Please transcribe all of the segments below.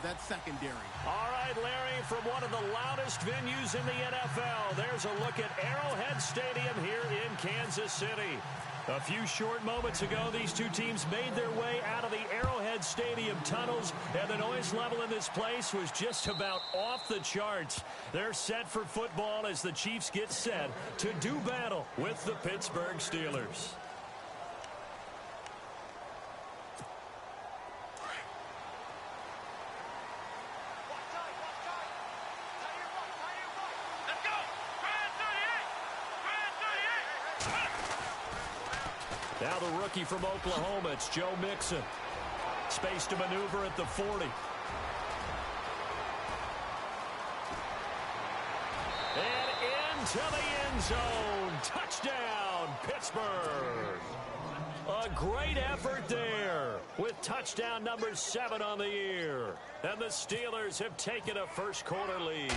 that secondary. All right, Larry, from one of the loudest venues in the NFL, there's a look at Arrowhead Stadium here in Kansas City. A few short moments ago, these two teams made their way out of the Arrowhead Stadium tunnels, and the noise level in this place was just about off the charts. They're set for football as the Chiefs get set to do battle with the Pittsburgh Steelers. Now the rookie from Oklahoma, it's Joe Mixon. Space to maneuver at the 40. And into the end zone. Touchdown, Pittsburgh. A great effort there with touchdown number 7 on the year. And the Steelers have taken a first quarter lead.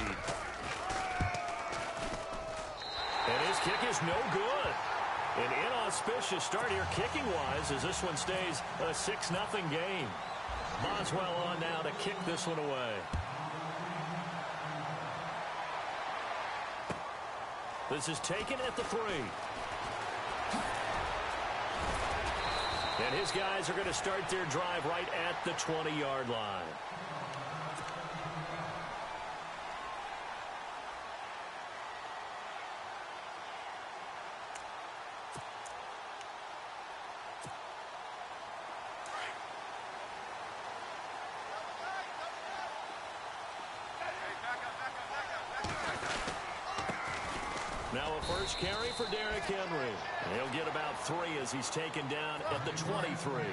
And his kick is no good. An inauspicious start here kicking-wise as this one stays a 6-0 game. Boswell on now to kick this one away. This is taken at the 3. And his guys are going to start their drive right at the 20-yard line. Now a first carry for Derrick Henry. He'll get about 3 as he's taken down at the 23.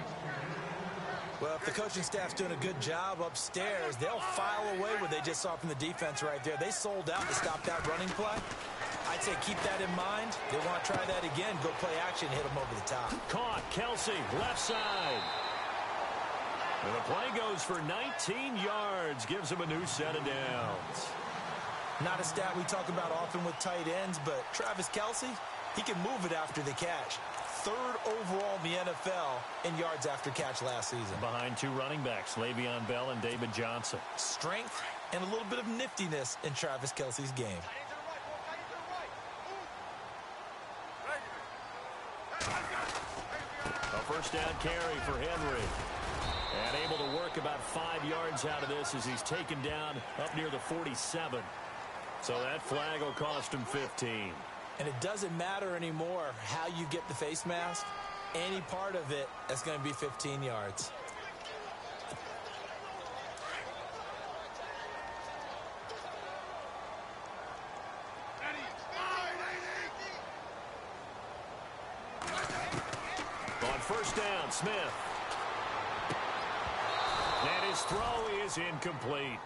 Well, if the coaching staff's doing a good job upstairs, they'll file away what they just saw from the defense right there. They sold out to stop that running play. I'd say keep that in mind. They want to try that again. Go play action, hit them over the top. Caught, Kelsey, left side. And the play goes for 19 yards, gives him a new set of downs. Not a stat we talk about often with tight ends, but Travis Kelsey, he can move it after the catch. 3rd overall in the NFL in yards after catch last season. Behind 2 running backs, Le'Veon Bell and David Johnson. Strength and a little bit of niftiness in Travis Kelsey's game. A first down carry for Henry. And able to work about 5 yards out of this as he's taken down up near the 47. So that flag will cost him 15. And it doesn't matter anymore how you get the face mask. Any part of it, that's going to be 15 yards. On first down, Smith. And his throw is incomplete.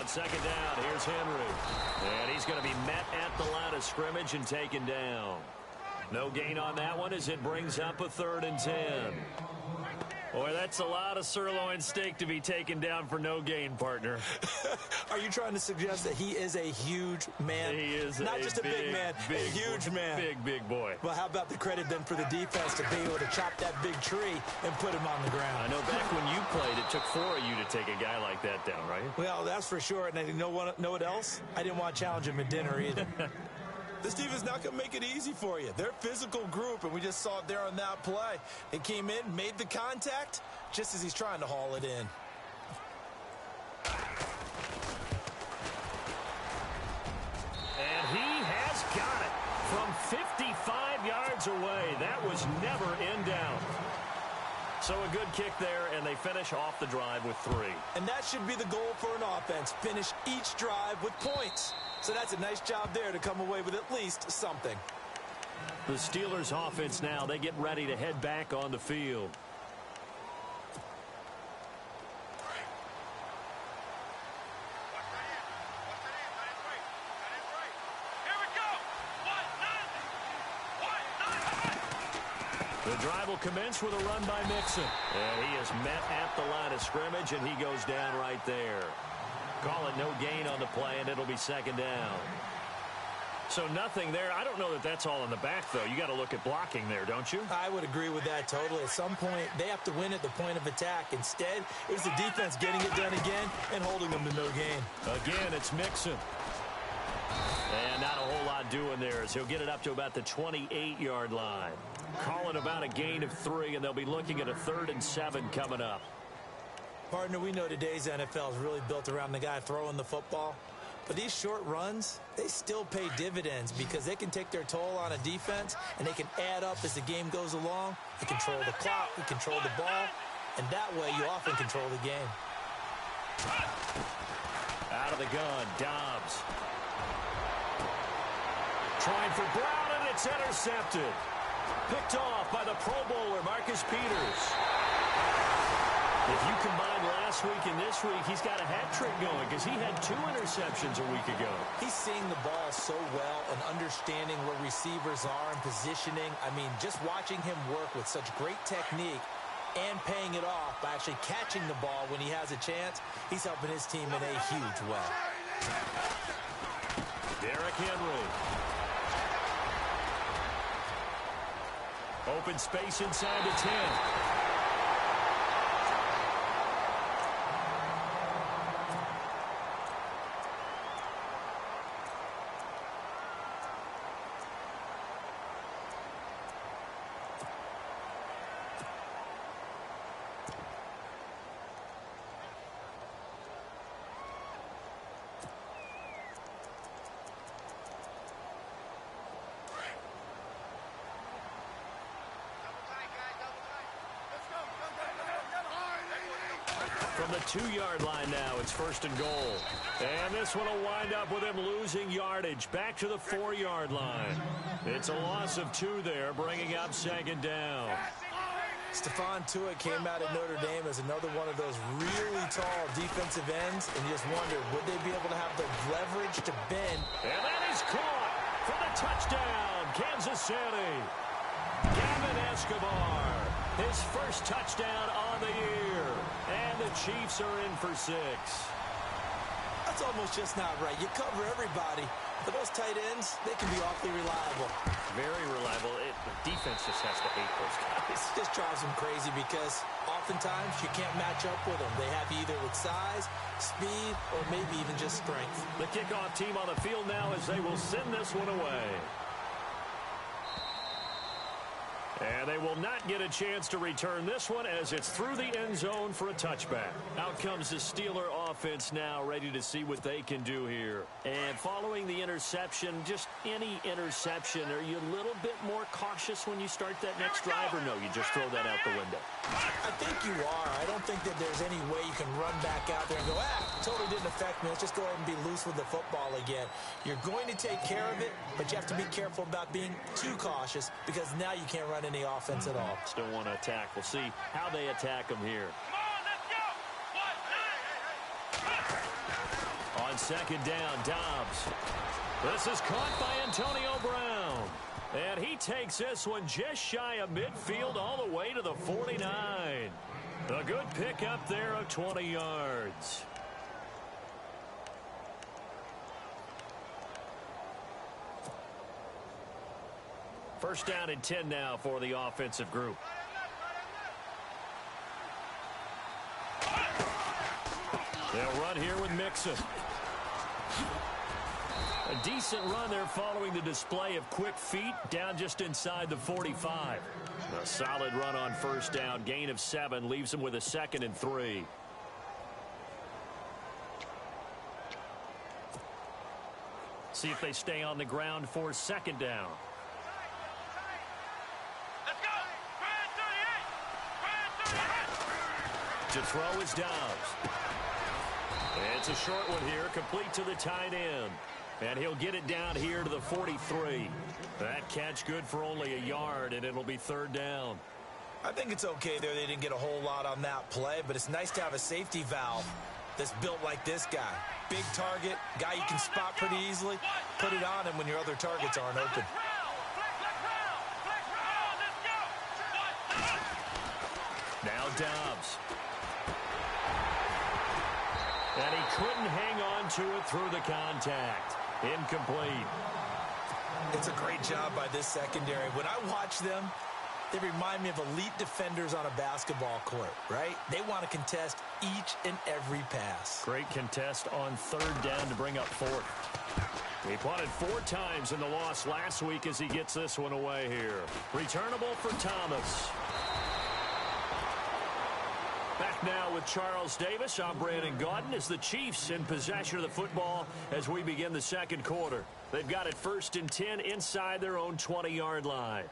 Second down, here's Henry. And he's going to be met at the line of scrimmage and taken down. No gain on that one as it brings up a 3rd and 10. Boy, that's a lot of sirloin steak to be taken down for no gain, partner. Are you trying to suggest that he is a huge man? He is not just a big man, a huge man. Big boy. Well, how about the credit then for the defense to be able to chop that big tree and put him on the ground? I know back when you played, it took 4 of you to take a guy like that down, right? Well, that's for sure. And you know what else? I didn't want to challenge him at dinner either. This defense not going to make it easy for you. They're a physical group, and we just saw it there on that play. It came in, made the contact, just as he's trying to haul it in. And he has got it from 55 yards away. That was never in doubt. So a good kick there, and they finish off the drive with 3. And that should be the goal for an offense. Finish each drive with points. So that's a nice job there to come away with at least something. The Steelers offense now, they get ready to head back on the field. The drive will commence with a run by Mixon. And he is met at the line of scrimmage, and he goes down right there. Call it no gain on the play, and it'll be second down. So nothing there. I don't know that that's all in the back, though. You got to look at blocking there, don't you? I would agree with that totally. At some point, they have to win at the point of attack. Instead, it was the defense getting it done again and holding them to no gain. Again, it's Mixon. And not a whole lot doing there as he'll get it up to about the 28-yard line. Call it about a gain of 3, and they'll be looking at a 3rd and 7 coming up. Partner, we know today's NFL is really built around the guy throwing the football. But these short runs, they still pay dividends because they can take their toll on a defense, and they can add up as the game goes along. You control the clock, you control the ball, and that way you often control the game. Out of the gun, Dobbs. Trying for Brown, and it's intercepted. Picked off by the Pro Bowler, Marcus Peters. If you combine last week and this week, he's got a hat trick going because he had 2 interceptions a week ago. He's seeing the ball so well and understanding where receivers are and positioning. I mean, just watching him work with such great technique and paying it off by actually catching the ball when he has a chance, he's helping his team in a huge way. Derrick Henry. Open space inside the 10. From the 2-yard line now, it's 1st and goal. And this one will wind up with him losing yardage back to the 4-yard line. It's a loss of 2 there, bringing up 2nd down. Stephon Tuitt came out of Notre Dame as another one of those really tall defensive ends, and you just wonder, would they be able to have the leverage to bend? And that is caught for the touchdown, Kansas City. Gavin Escobar, his first touchdown on the year. And the Chiefs are in for 6. That's almost just not right. You cover everybody, but those tight ends, they can be awfully reliable. Very reliable. The defense just has to hate those guys. It just drives them crazy because oftentimes you can't match up with them. They have you either with size, speed, or maybe even just strength. The kickoff team on the field now as they will send this one away. And they will not get a chance to return this one as it's through the end zone for a touchback. Out comes the Steeler offense now, ready to see what they can do here. And following the interception, just any interception, are you a little bit more cautious when you start that next drive, or no, you just throw that out the window? I think you are. I don't think that there's any way you can run back out there and go, totally didn't affect me. Let's just go ahead and be loose with the football again. You're going to take care of it, but you have to be careful about being too cautious because now you can't run any offense at all. Still want to attack. We'll see how they attack them here. On 2nd down, Dobbs. This is caught by Antonio Brown. And he takes this one just shy of midfield all the way to the 49. A good pickup there of 20 yards. First down and 10 now for the offensive group. They'll run here with Mixon. A decent run there following the display of quick feet down just inside the 45. A solid run on 1st down. Gain of 7 leaves him with a 2nd and 3. See if they stay on the ground for 2nd down. To throw is Dobbs. It's a short one here, complete to the tight end. And he'll get it down here to the 43. That catch good for only a yard, and it'll be 3rd down. I think it's okay there. They didn't get a whole lot on that play, but it's nice to have a safety valve that's built like this guy. Big target, guy you can spot pretty easily. Put it on him when your other targets aren't open. Dobbs. And he couldn't hang on to it through the contact. Incomplete. It's a great job by this secondary. When I watch them, they remind me of elite defenders on a basketball court, right? They want to contest each and every pass. Great contest on third down to bring up fourth. He punted 4 times in the loss last week as he gets this one away here. Returnable for Thomas. Back now with Charles Davis. I'm Brandon Gaudin as the Chiefs in possession of the football as we begin the second quarter. They've got it 1st and 10 inside their own 20-yard line.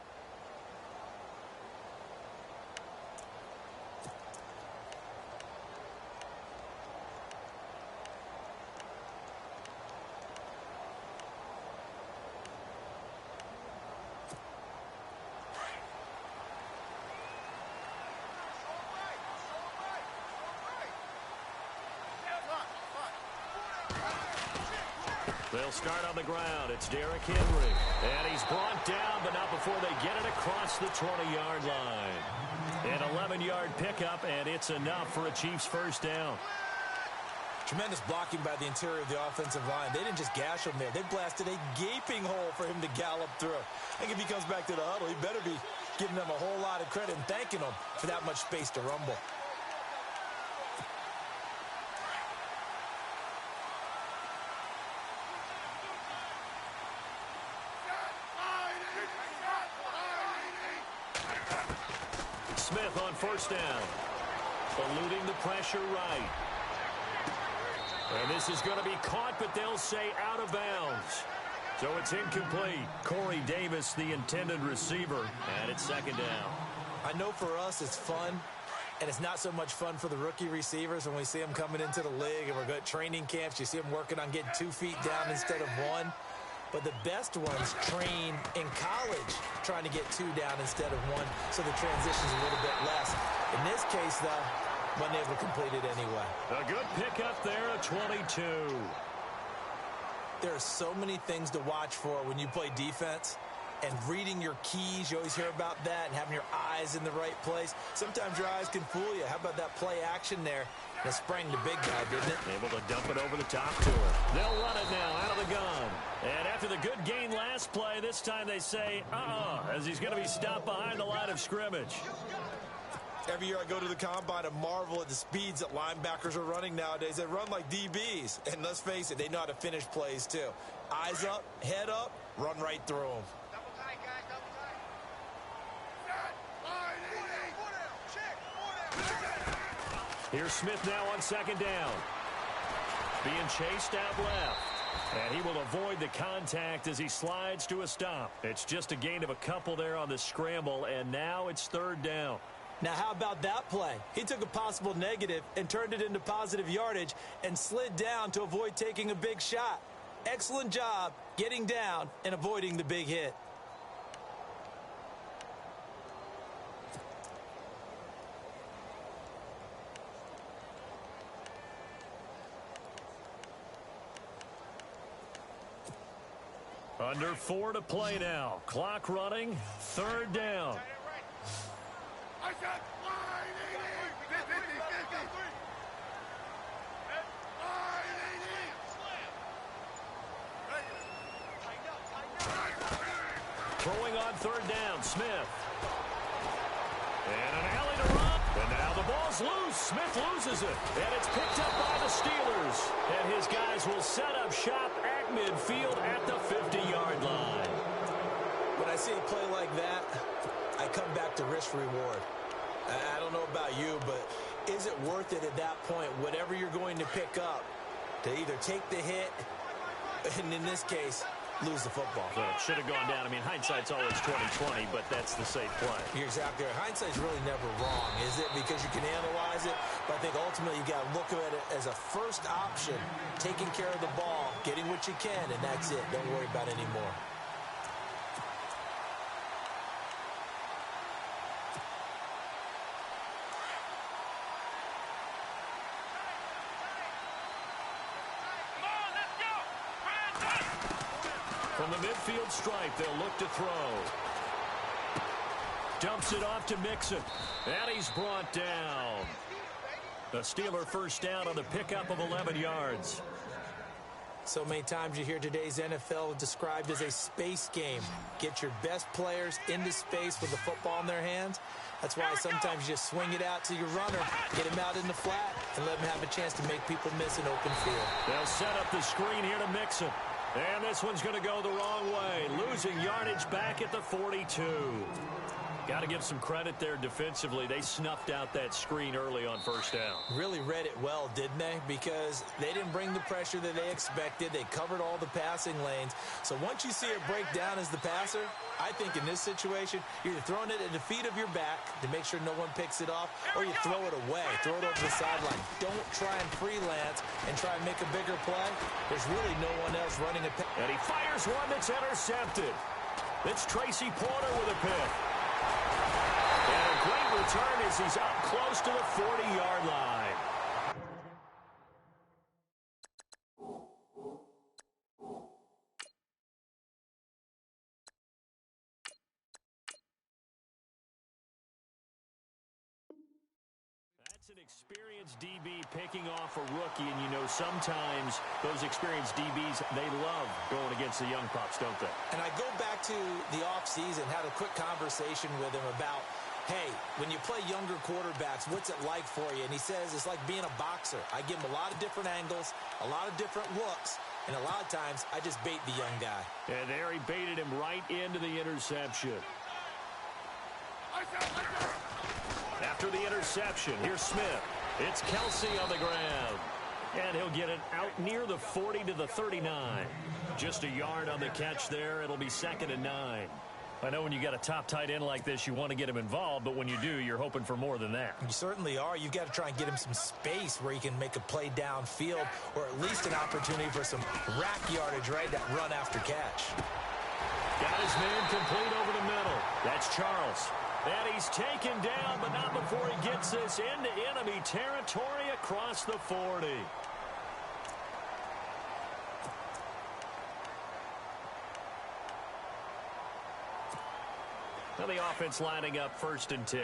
They'll start on the ground. It's Derrick Henry. And he's brought down, but not before they get it across the 20-yard line. An 11-yard pickup, and it's enough for a Chiefs first down. Tremendous blocking by the interior of the offensive line. They didn't just gash him there. They blasted a gaping hole for him to gallop through. I think if he comes back to the huddle, he better be giving them a whole lot of credit and thanking them for that much space to rumble. Smith on first down. Eluding the pressure right. And this is going to be caught, but they'll say out of bounds. So it's incomplete. Corey Davis, the intended receiver, and it's second down. I know for us it's fun, and it's not so much fun for the rookie receivers when we see them coming into the league and we're going to training camps. You see them working on getting 2 feet down instead of 1. But the best ones train in college trying to get 2 down instead of 1, so the transition's a little bit less. In this case, though, wasn't able to complete it anyway. A good pickup there at 22. There are so many things to watch for when you play defense. And reading your keys, you always hear about that, and having your eyes in the right place. Sometimes your eyes can fool you. How about that play action there? That sprang the big guy, didn't it? Able to dump it over the top to her. They'll run it now out of the gun. And after the good gain last play, this time they say, as he's going to be stopped behind the line of scrimmage. Every year I go to the combine and marvel at the speeds that linebackers are running nowadays. They run like DBs. And let's face it, they know how to finish plays too. Eyes up, head up, run right through them. Here's Smith now on second down. Being chased out left. And he will avoid the contact as he slides to a stop. It's just a gain of a couple there on the scramble, and now it's third down. Now, how about that play? He took a possible negative and turned it into positive yardage and slid down to avoid taking a big shot. Excellent job getting down and avoiding the big hit. Under 4 to play now. Clock running. Third down. Throwing on third down, Smith. And an alley to run. And now the ball's loose. Smith loses it. And it's picked up by the Steelers. And his guys will set up shop at midfield at the 50-yard line. When I see a play like that, I come back to risk reward. I don't know about you, but is it worth it at that point, whatever you're going to pick up, to either take the hit, and in this case, lose the football? So it should have gone down. I mean, hindsight's always 20/20, but that's the safe play. You're exactly right. Hindsight's really never wrong, is it? Because you can analyze it, but I think ultimately you got to look at it as a first option, taking care of the ball, getting what you can, and that's it. Don't worry about it anymore. From the midfield stripe, they'll look to throw. Dumps it off to Mixon. And he's brought down. The Steeler first down on the pickup of 11 yards. So many times you hear today's NFL described as a space game. Get your best players into space with the football in their hands. That's why sometimes you just swing it out to your runner, get him out in the flat, and let him have a chance to make people miss an open field. They'll set up the screen here to Mixon. And this one's going to go the wrong way. Losing yardage back at the 42. Got to give some credit there defensively. They snuffed out that screen early on first down. Really read it well, didn't they? Because they didn't bring the pressure that they expected. They covered all the passing lanes. So once you see it break down as the passer, I think in this situation, you're either throwing it at the feet of your back to make sure no one picks it off, or you throw it away. Throw it over the sideline. Don't try and freelance and try and make a bigger play. There's really no one else running a pass. And he fires one that's intercepted. It's Tracy Porter with a pick. And a great return as he's up close to the 40-yard line. That's an experienced DB picking off a rookie, and you know sometimes those experienced DBs, they love going against the young pups, don't they? And I go back to the offseason, had a quick conversation with him about, hey, when you play younger quarterbacks, what's it like for you? And he says it's like being a boxer. I give him a lot of different angles, a lot of different looks, and a lot of times I just bait the young guy. And there he baited him right into the interception. After the interception, here's Smith. It's Kelsey on the ground. And he'll get it out near the 40 to the 39. Just a yard on the catch there. It'll be 2nd and 9. I know when you got a top tight end like this, you want to get him involved, but when you do, you're hoping for more than that. You certainly are. You've got to try and get him some space where he can make a play downfield, or at least an opportunity for some rack yardage, right? That run after catch. Got his man complete over the middle. That's Charles. And he's taken down, but not before he gets this into enemy territory across the 40. Now the offense lining up 1st and 10.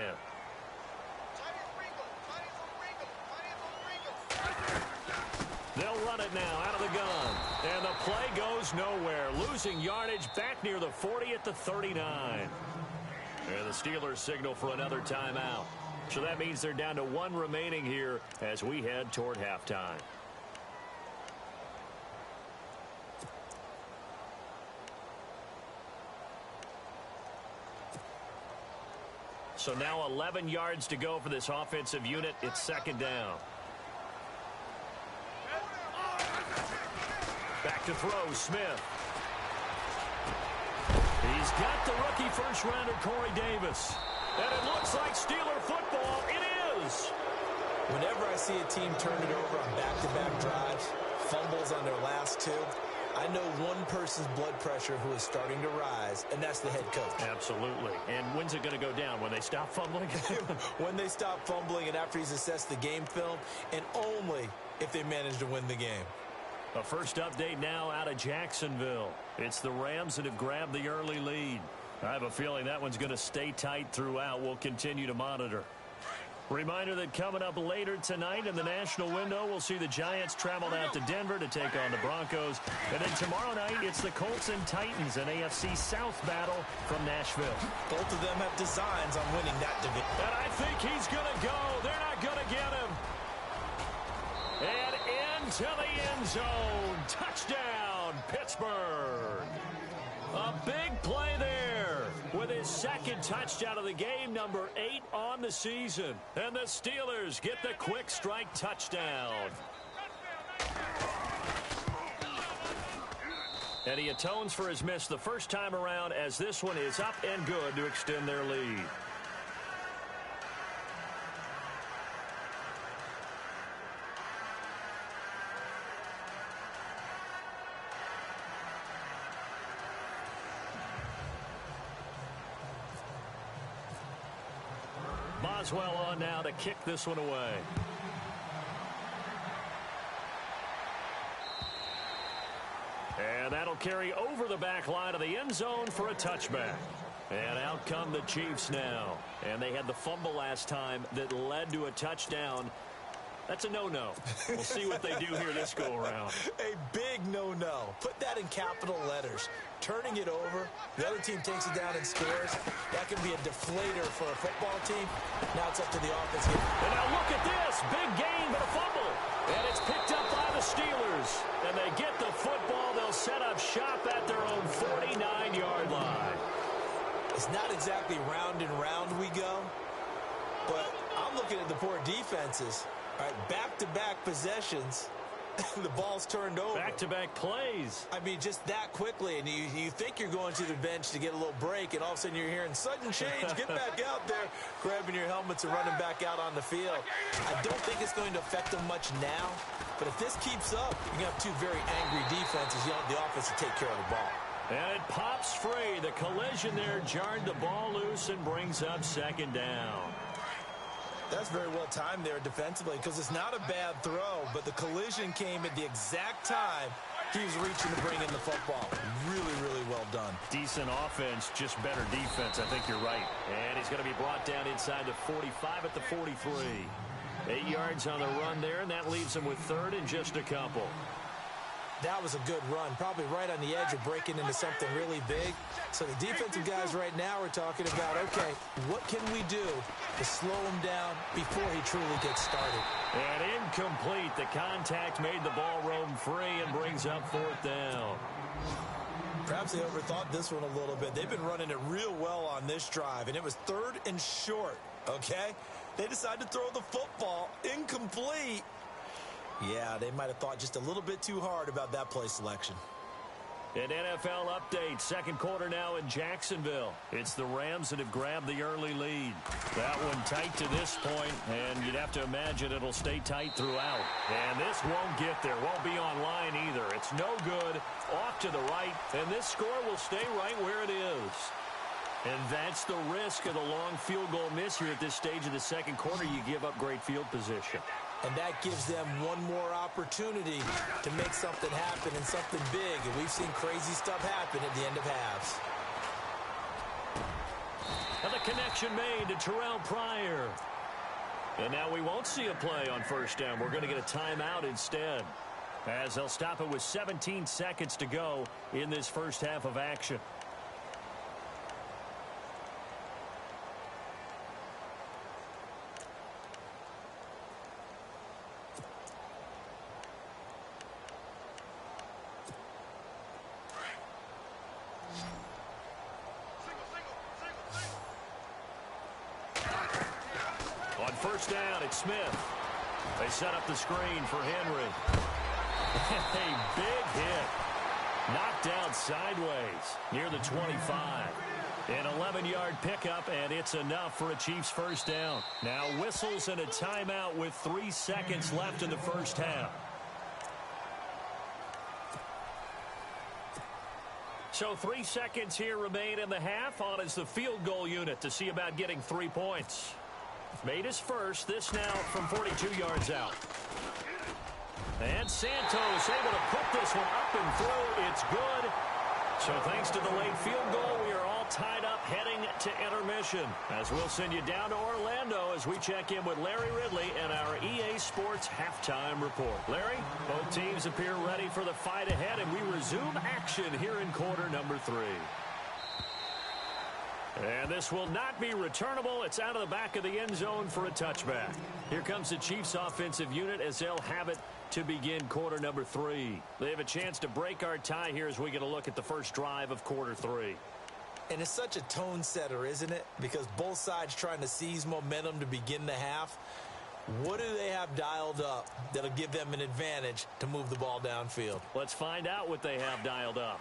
They'll run it now out of the gun. And the play goes nowhere. Losing yardage back near the 40 at the 39. And the Steelers signal for another timeout. So that means they're down to 1 remaining here as we head toward halftime. So now 11 yards to go for this offensive unit. It's 2nd down. Back to throw, Smith. He's got the rookie first-rounder, Corey Davis. And it looks like Steeler football. It is. Whenever I see a team turn it over on back-to-back drives, fumbles on their last 2, I know one person's blood pressure who is starting to rise, and that's the head coach. Absolutely. And when's it going to go down? When they stop fumbling? When they stop fumbling and after he's assessed the game film, and only if they manage to win the game. A first update now out of Jacksonville. It's the Rams that have grabbed the early lead. I have a feeling that one's going to stay tight throughout. We'll continue to monitor. Reminder that coming up later tonight in the national window, we'll see the Giants travel out to Denver to take on the Broncos. And then tomorrow night, it's the Colts and Titans, an AFC South battle from Nashville. Both of them have designs on winning that division. And I think he's going to go. They're not going to get him. And into the end zone. Touchdown, Pittsburgh. A big play there with his 2nd touchdown of the game, number 8 on the season. And the Steelers get the quick strike touchdown. And he atones for his miss the first time around as this one is up and good to extend their lead. Boswell on now to kick this one away. And that'll carry over the back line of the end zone for a touchback. And out come the Chiefs now. And they had the fumble last time that led to a touchdown. That's a no-no. We'll see what they do here this go-around. A big no-no. Put that in capital letters. Turning it over, the other team takes it down and scores. That can be a deflator for a football team. Now it's up to the offense here. And now look at this. Big gain, but a fumble. And it's picked up by the Steelers. And they get the football. They'll set up shop at their own 49-yard line. It's not exactly round and round we go, but I'm looking at the poor defenses. All right, back-to-back possessions. The ball's turned over. Back-to-back plays. I mean, just that quickly, and you think you're going to the bench to get a little break, and all of a sudden you're hearing, sudden change, get back out there, grabbing your helmets and running back out on the field. I don't think it's going to affect them much now, but if this keeps up, you're going to have two very angry defenses. You want the offense to take care of the ball. And it pops free. The collision there jarred the ball loose and brings up second down. That's very well timed there defensively because it's not a bad throw, but the collision came at the exact time he was reaching to bring in the football. Really, really well done. Decent offense, just better defense. I think you're right. And he's going to be brought down inside the 45 at the 43. 8 yards on the run there, and that leaves him with third and just a couple. That was a good run, probably right on the edge of breaking into something really big. So the defensive guys right now are talking about, okay, what can we do to slow him down before he truly gets started? And incomplete. The contact made the ball roam free and brings up fourth down. Perhaps they overthought this one a little bit. They've been running it real well on this drive, and it was third and short, okay? They decided to throw the football incomplete. Yeah, they might have thought just a little bit too hard about that play selection. An NFL update. Second quarter now in Jacksonville. It's the Rams that have grabbed the early lead. That one tight to this point, and you'd have to imagine it'll stay tight throughout. And this won't get there. Won't be online either. It's no good. Off to the right, and this score will stay right where it is. And that's the risk of the long field goal miss here at this stage of the second quarter. You give up great field position. And that gives them one more opportunity to make something happen and something big. And we've seen crazy stuff happen at the end of halves. And the connection made to Terrell Pryor. And now we won't see a play on first down. We're going to get a timeout instead, as they'll stop it with 17 seconds to go in this first half of action. On first down, it's Smith. They set up the screen for Henry. A big hit. Knocked down sideways near the 25. An 11-yard pickup, and it's enough for a Chiefs first down. Now whistles and a timeout with 3 seconds left in the first half. So 3 seconds here remain in the half. On is the field goal unit to see about getting 3 points. Made his first. This now from 42 yards out. And Santos able to put this one up and through. It's good. So thanks to the late field goal, we are all tied up heading to intermission. As we'll send you down to Orlando as we check in with Larry Ridley and our EA Sports halftime report. Larry, both teams appear ready for the fight ahead, and we resume action here in quarter number 3. And this will not be returnable. It's out of the back of the end zone for a touchback. Here comes the Chiefs offensive unit as they'll have it to begin quarter number 3. They have a chance to break our tie here as we get a look at the first drive of quarter 3. And it's such a tone setter, isn't it? Because both sides trying to seize momentum to begin the half. What do they have dialed up that'll give them an advantage to move the ball downfield? Let's find out what they have dialed up.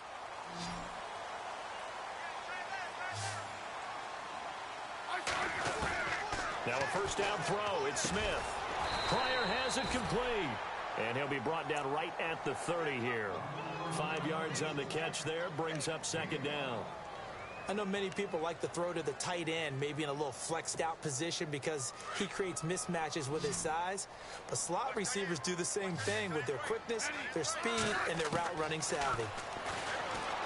Now a first down throw. It's Smith. Pryor has it complete. And he'll be brought down right at the 30 here. 5 yards on the catch there. Brings up second down. I know many people like to throw to the tight end, maybe in a little flexed out position because he creates mismatches with his size. But slot receivers do the same thing with their quickness, their speed, and their route running savvy.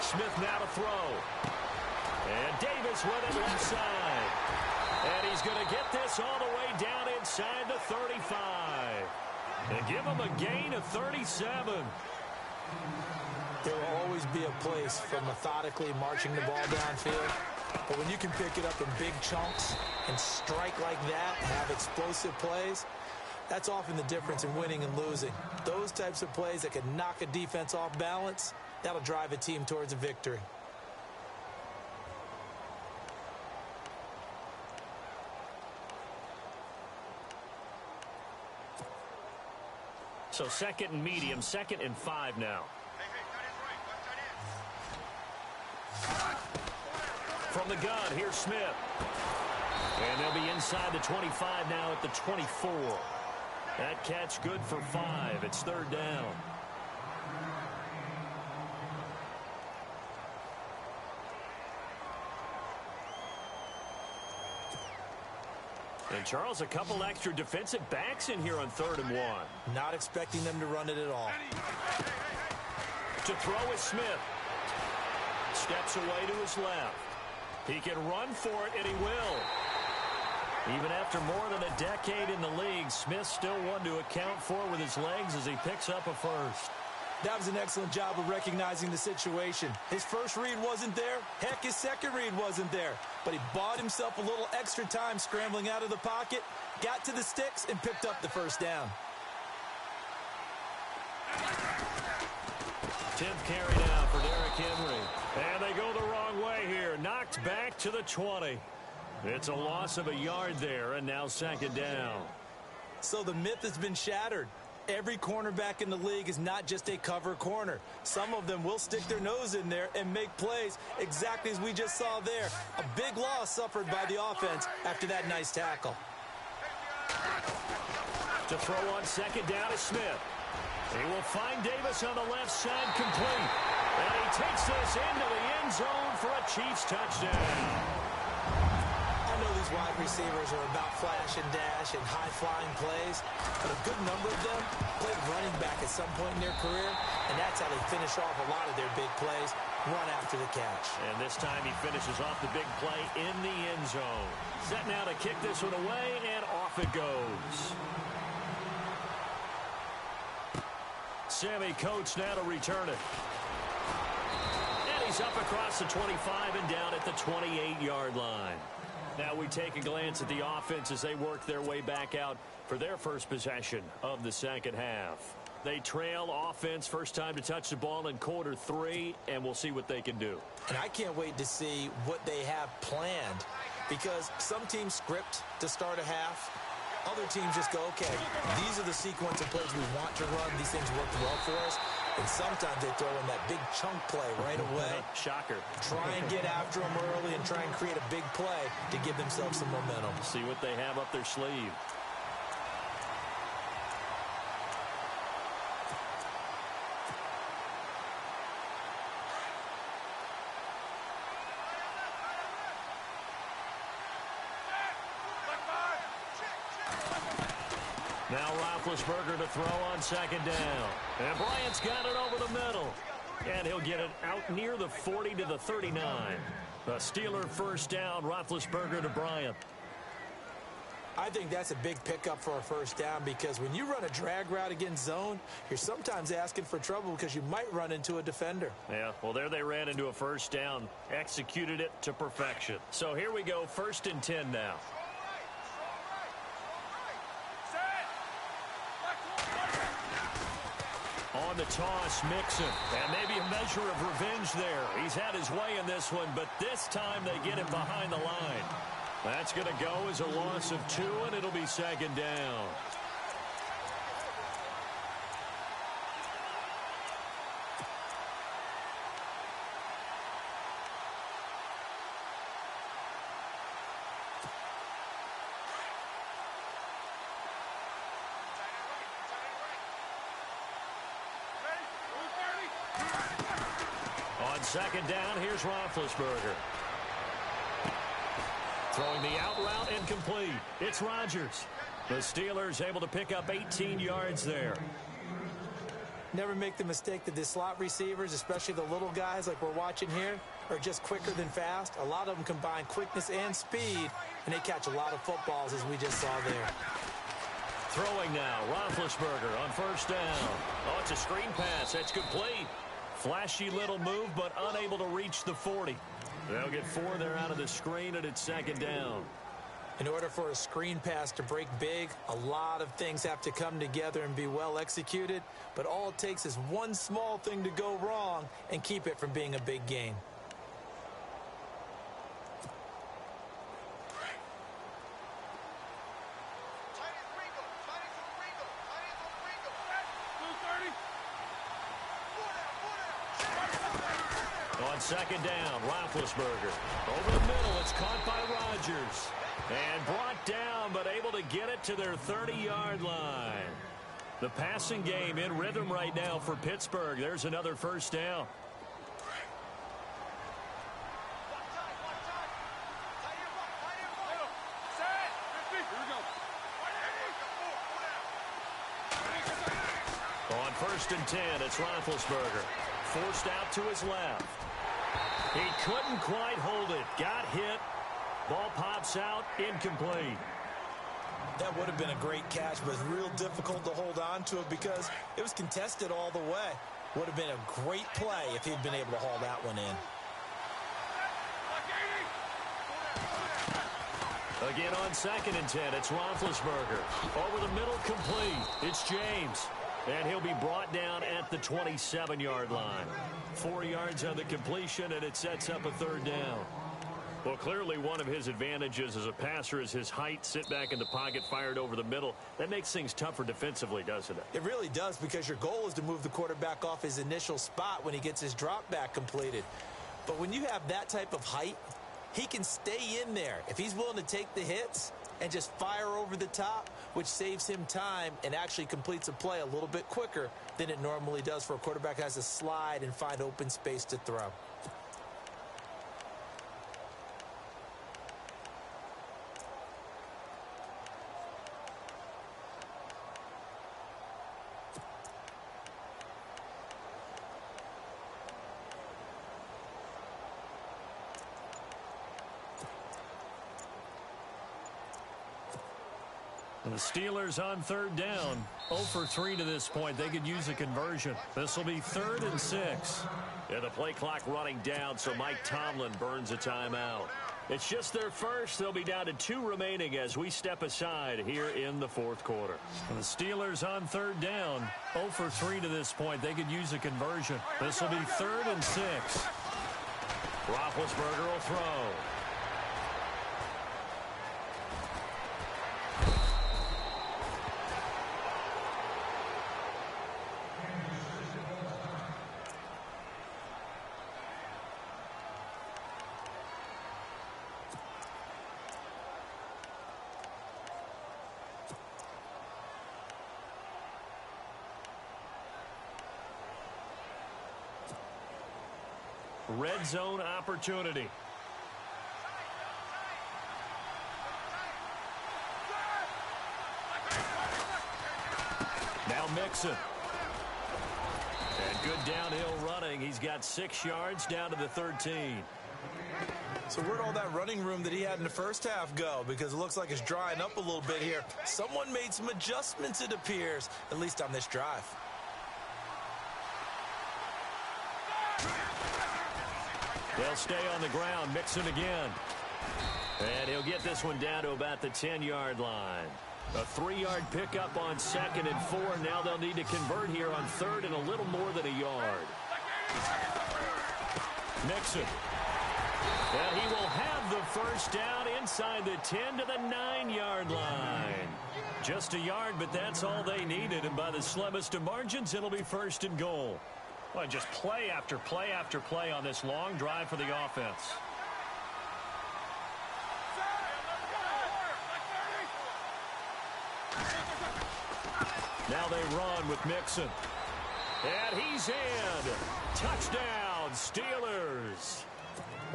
Smith now to throw. And Davis with it left side. And he's going to get this all the way down inside the 35. And give him a gain of 37. There will always be a place for methodically marching the ball downfield. But when you can pick it up in big chunks and strike like that and have explosive plays, that's often the difference in winning and losing. Those types of plays that can knock a defense off balance, that'll drive a team towards a victory. So second and medium, 2nd and 5 now. From the gun, here's Smith. And they'll be inside the 25 now at the 24. That catch good for 5. It's 3rd down. And, Charles, a couple extra defensive backs in here on 3rd and 1. Not expecting them to run it at all. To throw is Smith. Steps away to his left. He can run for it, and he will. Even after more than a decade in the league, Smith still one to account for with his legs as he picks up a first. That was an excellent job of recognizing the situation. His first read wasn't there. Heck, his second read wasn't there. But he bought himself a little extra time scrambling out of the pocket, got to the sticks, and picked up the first down. 10th carry now for Derrick Henry. And they go the wrong way here. Knocked back to the 20. It's a loss of a yard there, and now 2nd down. So the myth has been shattered. Every cornerback in the league is not just a cover corner. Some of them will stick their nose in there and make plays exactly as we just saw there. A big loss suffered by the offense after that nice tackle. To throw on 2nd down is Smith. He will find Davis on the left side complete. And he takes this into the end zone for a Chiefs touchdown. I know these wide receivers are about flash and dash and high-flying plays, but a good number of them played running back at some point in their career, and that's how they finish off a lot of their big plays, run after the catch. And this time he finishes off the big play in the end zone. Set now to kick this one away, and off it goes. Sammy Coates now to return it. And he's up across the 25 and down at the 28-yard line. Now we take a glance at the offense as they work their way back out for their first possession of the second half. They trail offense, first time to touch the ball in quarter 3, and we'll see what they can do. And I can't wait to see what they have planned, because some teams script to start a half. Other teams just go, okay, these are the sequence of plays we want to run. These things work well for us. And sometimes they throw in that big chunk play right away. Shocker. Try and get after them early and try and create a big play to give themselves some momentum. See what they have up their sleeve. Now Roethlisberger to throw on 2nd down. And Bryant's got it over the middle. And he'll get it out near the 40 to the 39. A Steeler first down, Roethlisberger to Bryant. I think that's a big pickup for a first down, because when you run a drag route against zone, you're sometimes asking for trouble because you might run into a defender. Yeah, well, there they ran into a first down, executed it to perfection. So here we go, 1st and 10 now. On the toss, Mixon. And maybe a measure of revenge there. He's had his way in this one, but this time they get him behind the line. That's going to go as a loss of 2, and it'll be 2nd down. On 2nd down, here's Roethlisberger. Throwing the out route incomplete. It's Rodgers. The Steelers able to pick up 18 yards there. Never make the mistake that the slot receivers, especially the little guys like we're watching here, are just quicker than fast. A lot of them combine quickness and speed, and they catch a lot of footballs, as we just saw there. Throwing now, Roethlisberger on first down. Oh, it's a screen pass. That's complete. Flashy little move, but unable to reach the 40. They'll get 4 there out of the screen, and it's second down. In order for a screen pass to break big, a lot of things have to come together and be well executed, but all it takes is one small thing to go wrong and keep it from being a big game. On second down, Roethlisberger. Over the middle, it's caught by Rodgers. And brought down, but able to get it to their 30-yard line. The passing game in rhythm right now for Pittsburgh. There's another first down. On first and 10, it's Roethlisberger. Forced out to his left. He couldn't quite hold it. Got hit. Ball pops out, incomplete. That would have been a great catch, but it's real difficult to hold on to it because it was contested all the way. Would have been a great play if he'd been able to haul that one in. Again on second and 10, it's Roethlisberger. Over the middle, complete. It's James. And he'll be brought down at the 27-yard line. 4 yards on the completion, and it sets up a third down. Well, clearly one of his advantages as a passer is his height. Sit back in the pocket, fired over the middle. That makes things tougher defensively, doesn't it? It really does, because your goal is to move the quarterback off his initial spot when he gets his drop back completed. But when you have that type of height, he can stay in there if he's willing to take the hits and just fire over the top, which saves him time and actually completes a play a little bit quicker than it normally does for a quarterback who has to slide and find open space to throw. The Steelers on third down. 0 for 3 to this point. They could use a conversion. This will be 3rd and 6. Yeah, the play clock running down, so Mike Tomlin burns a timeout. It's just their first. They'll be down to 2 remaining as we step aside here in the 4th quarter. The Steelers on third down. 0 for 3 to this point. They could use a conversion. This will be 3rd and 6. Roethlisberger will throw. Red zone opportunity. Now Mixon. And good downhill running. He's got 6 yards down to the 13. So where'd all that running room that he had in the first half go? Because it looks like it's drying up a little bit here. Someone made some adjustments, it appears, at least on this drive. They'll stay on the ground. Mixon again. And he'll get this one down to about the 10-yard line. A 3-yard pickup on 2nd and 4. Now they'll need to convert here on 3rd and a little more than a yard. Mixon. And he will have the first down inside the 10 to the 9-yard line. Just a yard, but that's all they needed. And by the slimmest of margins, it'll be 1st and goal. Well, just play after play after play on this long drive for the offense. Now they run with Mixon. And he's in. Touchdown, Steelers.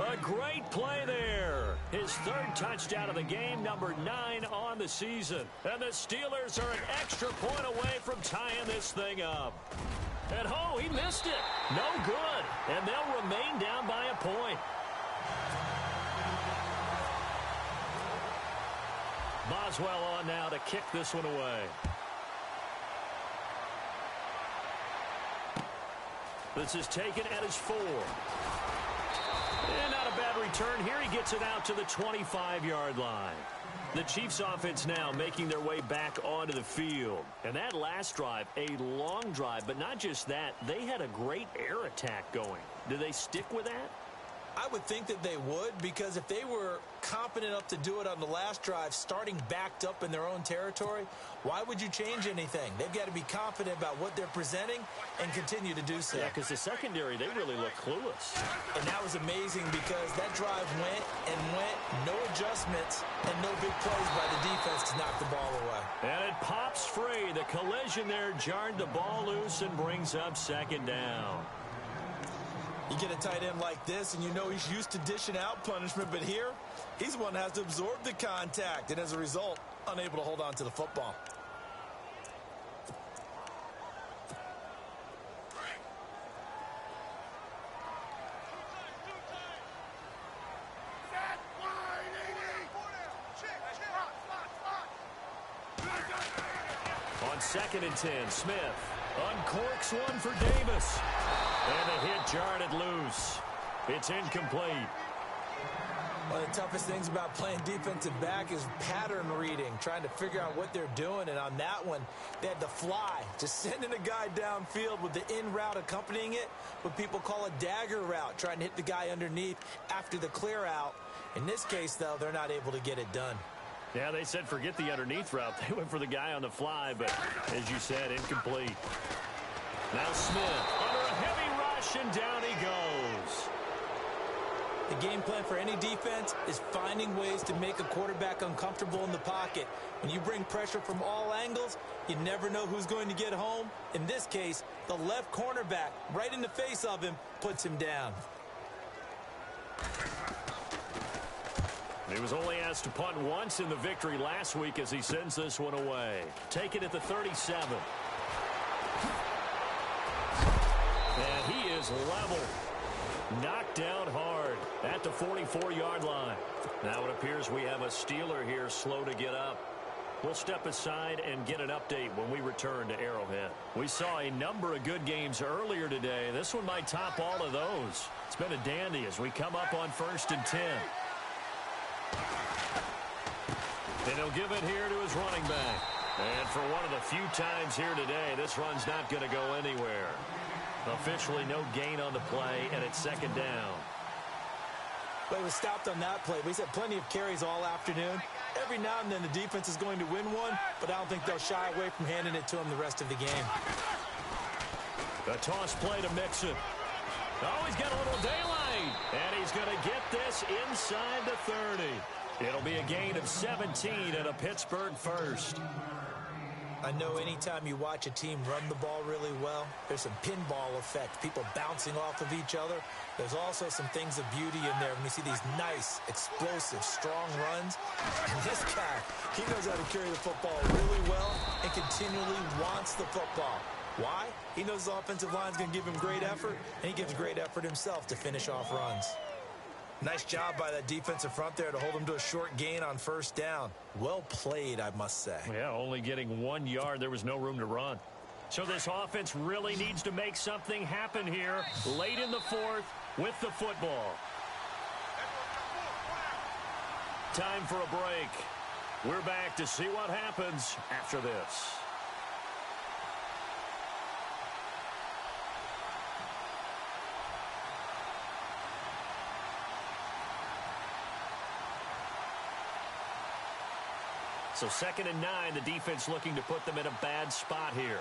A great play there. His 3rd touchdown of the game, number 9 on the season. And the Steelers are an extra point away from tying this thing up. And oh, he missed it. No good. And they'll remain down by a point. Boswell on now to kick this one away. This is taken at his 4. And not a bad return here. He gets it out to the 25-yard line. The Chiefs offense now making their way back onto the field. And that last drive, a long drive, but not just that, they had a great air attack going. Do they stick with that? I would think that they would, because if they were competent enough to do it on the last drive, starting backed up in their own territory, why would you change anything? They've got to be confident about what they're presenting and continue to do so. Yeah, because the secondary, they really look clueless. And that was amazing because that drive went and went, no adjustments, and no big plays by the defense to knock the ball away. And it pops free. The collision there jarred the ball loose and brings up second down. You get a tight end like this, and you know he's used to dishing out punishment, but here, he's the one that has to absorb the contact, and as a result, unable to hold on to the football. On 2nd and 10, Smith uncorks one for Davis. And the hit jarred it loose. It's incomplete. One of the toughest things about playing defensive back is pattern reading, trying to figure out what they're doing. And on that one, they had to fly, just sending a guy downfield with the in route accompanying it, what people call a dagger route, trying to hit the guy underneath after the clear out. In this case, though, they're not able to get it done. Yeah, they said forget the underneath route. They went for the guy on the fly, but as you said, incomplete. Now Smith under a heavy rush, and down he goes. The game plan for any defense is finding ways to make a quarterback uncomfortable in the pocket. When you bring pressure from all angles, you never know who's going to get home. In this case, the left cornerback, right in the face of him, puts him down. He was only asked to punt once in the victory last week as he sends this one away. Take it at the 37. And he is level. Knocked down hard at the 44-yard line. Now it appears we have a Steeler here slow to get up. We'll step aside and get an update when we return to Arrowhead. We saw a number of good games earlier today. This one might top all of those. It's been a dandy as we come up on 1st and 10. And he'll give it here to his running back. And for one of the few times here today, this run's not going to go anywhere. Officially no gain on the play, and it's 2nd down. But he was stopped on that play. He's had plenty of carries all afternoon. Every now and then the defense is going to win one, but I don't think they'll shy away from handing it to him the rest of the game. The toss play to Mixon. Oh, he's got a little daylight. And he's going to get this inside the 30. It'll be a gain of 17 and a Pittsburgh first. I know anytime you watch a team run the ball really well, there's some pinball effect, people bouncing off of each other. There's also some things of beauty in there when you see these nice, explosive, strong runs. And this guy, he knows how to carry the football really well and continually wants the football. Why? He knows the offensive line's going to give him great effort, and he gives great effort himself to finish off runs. Nice job by that defensive front there to hold him to a short gain on 1st down. Well played, I must say. Yeah, only getting 1 yard. There was no room to run. So this offense really needs to make something happen here late in the 4th with the football. Time for a break. We're back to see what happens after this. So 2nd and 9, the defense looking to put them in a bad spot here.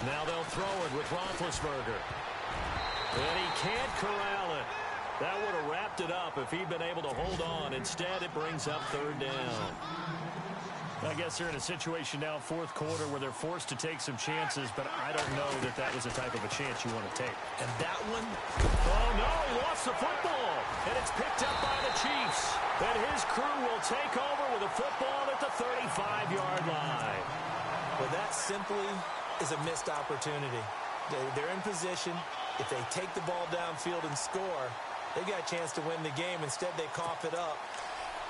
Now they'll throw it with Roethlisberger. And he can't corral it. That would have wrapped it up if he'd been able to hold on. Instead, it brings up 3rd down. I guess they're in a situation now, fourth quarter, where they're forced to take some chances, but I don't know that that was the type of a chance you want to take. And that one... Oh, no, he lost the football, and it's picked up by the Chiefs. And his crew will take over with a football at the 35-yard line. Well, that simply is a missed opportunity. They're in position. If they take the ball downfield and score, they've got a chance to win the game. Instead, they cough it up.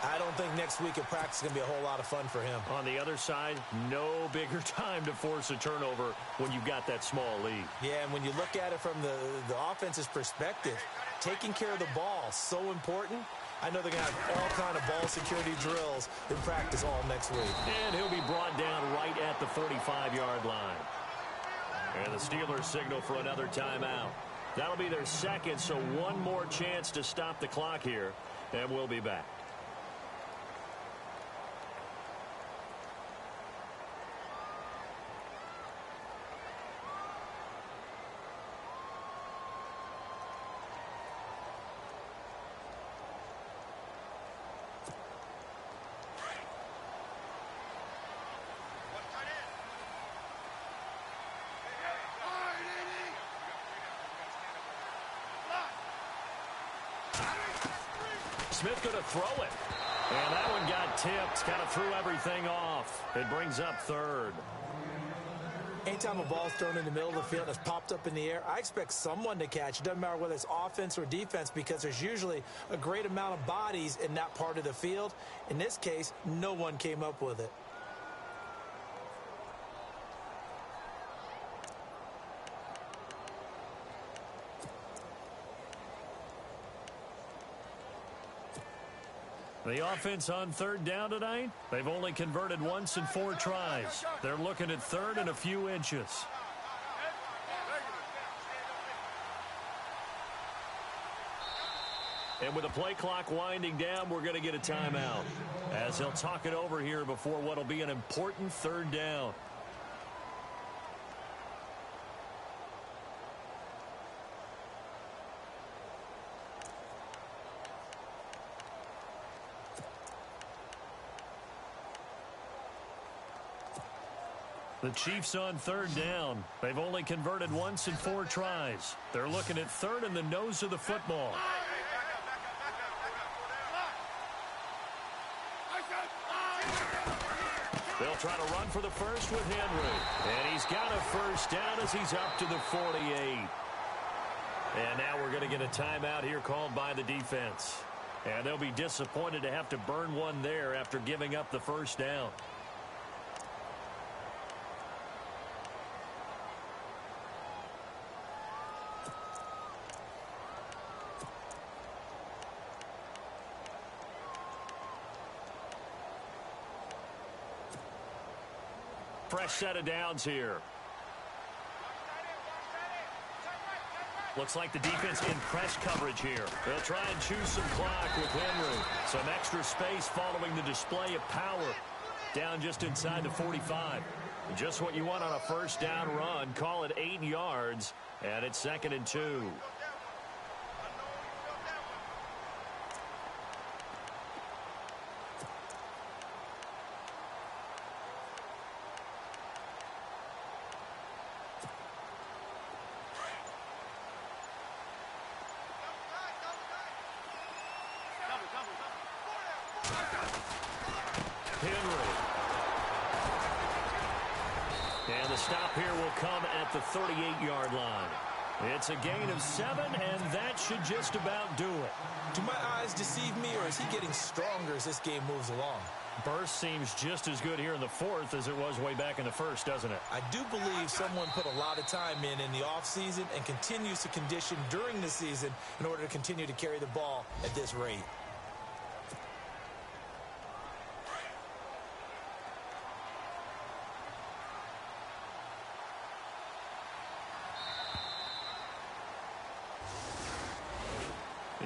I don't think next week at practice is going to be a whole lot of fun for him. On the other side, no bigger time to force a turnover when you've got that small lead. Yeah, and when you look at it from the offense's perspective, taking care of the ball is so important. I know they're going to have all kind of ball security drills in practice all next week. And he'll be brought down right at the 35-yard line. And the Steelers signal for another timeout. That'll be their second, so one more chance to stop the clock here, and we'll be back. Smith going to throw it. And that one got tipped. Kind of threw everything off. It brings up third. Anytime a ball's thrown in the middle of the field and it's popped up in the air, I expect someone to catch. It doesn't matter whether it's offense or defense, because there's usually a great amount of bodies in that part of the field. In this case, no one came up with it. The offense on third down tonight, they've only converted once in 4 tries. They're looking at third and a few inches. And with the play clock winding down, we're going to get a timeout, as they'll talk it over here before what will be an important third down. The Chiefs on third down. They've only converted once in 4 tries. They're looking at third and the nose of the football. They'll try to run for the first with Henry. And he's got a first down as he's up to the 48. And now we're going to get a timeout here called by the defense. And they'll be disappointed to have to burn one there after giving up the first down. Fresh set of downs here. Looks like the defense in press coverage here. They'll try and choose some clock with Henry. Some extra space following the display of power. Down just inside the 45. Just what you want on a first down run. Call it 8 yards. And it's 2nd and 2. And the stop here will come at the 38-yard line. It's a gain of 7, and that should just about do it. Do my eyes deceive me, or is he getting stronger as this game moves along? Burst seems just as good here in the 4th as it was way back in the 1st, doesn't it? I do believe someone put a lot of time in the offseason and continues to condition during the season in order to continue to carry the ball at this rate.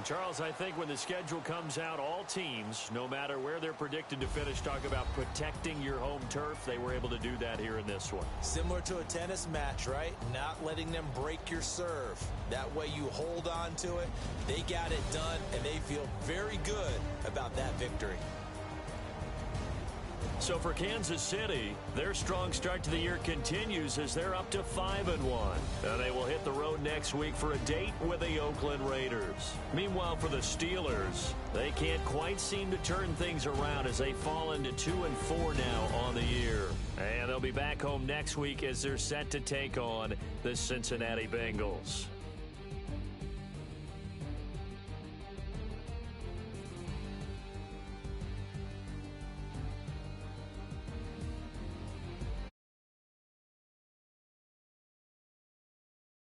Charles, I think when the schedule comes out, all teams, no matter where they're predicted to finish, talk about protecting your home turf. They were able to do that here in this one. Similar to a tennis match, right? Not letting them break your serve. That way you hold on to it. They got it done, and they feel very good about that victory. So for Kansas City, their strong start to the year continues as they're up to 5-1. They will hit the road next week for a date with the Oakland Raiders. Meanwhile, for the Steelers, they can't quite seem to turn things around as they fall into 2-4 now on the year. And they'll be back home next week as they're set to take on the Cincinnati Bengals.